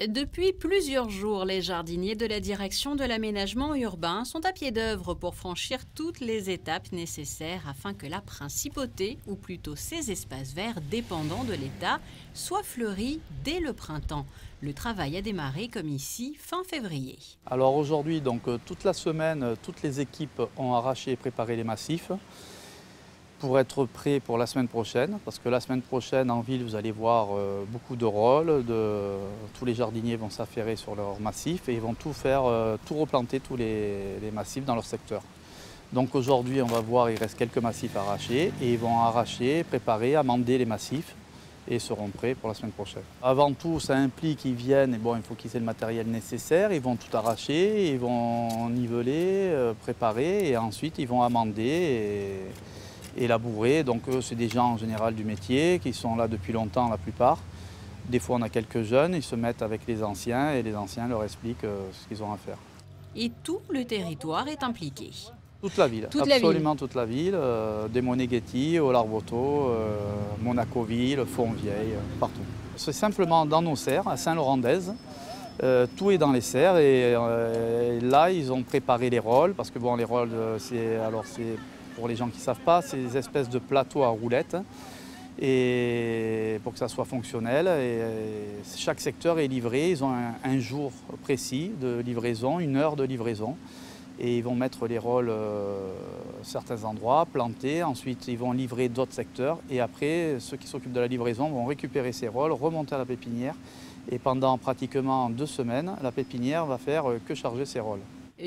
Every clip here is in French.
Depuis plusieurs jours, les jardiniers de la direction de l'aménagement urbain sont à pied d'œuvre pour franchir toutes les étapes nécessaires afin que la principauté, ou plutôt ces espaces verts dépendants de l'État, soient fleuris dès le printemps. Le travail a démarré comme ici fin février. Alors aujourd'hui, toute la semaine, toutes les équipes ont arraché et préparé les massifs pour être prêts pour la semaine prochaine. Parce que la semaine prochaine, en ville, vous allez voir beaucoup de rôles. Tous les jardiniers vont s'affairer sur leurs massifs et ils vont tout faire, tout replanter, tous les massifs dans leur secteur. Donc aujourd'hui, on va voir, il reste quelques massifs arrachés et ils vont arracher, préparer, amender les massifs et seront prêts pour la semaine prochaine. Avant tout, ça implique qu'ils viennent, et bon, il faut qu'ils aient le matériel nécessaire, ils vont tout arracher, ils vont niveler, préparer et ensuite ils vont amender et labourer. Donc c'est des gens en général du métier qui sont là depuis longtemps la plupart. Des fois on a quelques jeunes, ils se mettent avec les anciens et les anciens leur expliquent ce qu'ils ont à faire. Et tout le territoire est impliqué. Toute la ville, absolument toute la ville, des Moneghetti, Olarboto, Monacoville, Fontvieille, partout. C'est simplement dans nos serres, à Saint-Laurent-d'Èze. Tout est dans les serres et là ils ont préparé les rôles, parce que bon, les rôles, c'est pour les gens qui ne savent pas, c'est des espèces de plateaux à roulettes et pour que ça soit fonctionnel. Et chaque secteur est livré, ils ont un jour précis de livraison, une heure de livraison. Et ils vont mettre les rôles à certains endroits, planter, ensuite ils vont livrer d'autres secteurs et après ceux qui s'occupent de la livraison vont récupérer ces rôles, remonter à la pépinière et pendant pratiquement 2 semaines, la pépinière va faire que charger ses rôles.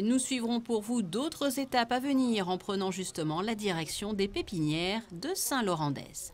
Nous suivrons pour vous d'autres étapes à venir en prenant justement la direction des pépinières de Saint-Laurent-d'Èze.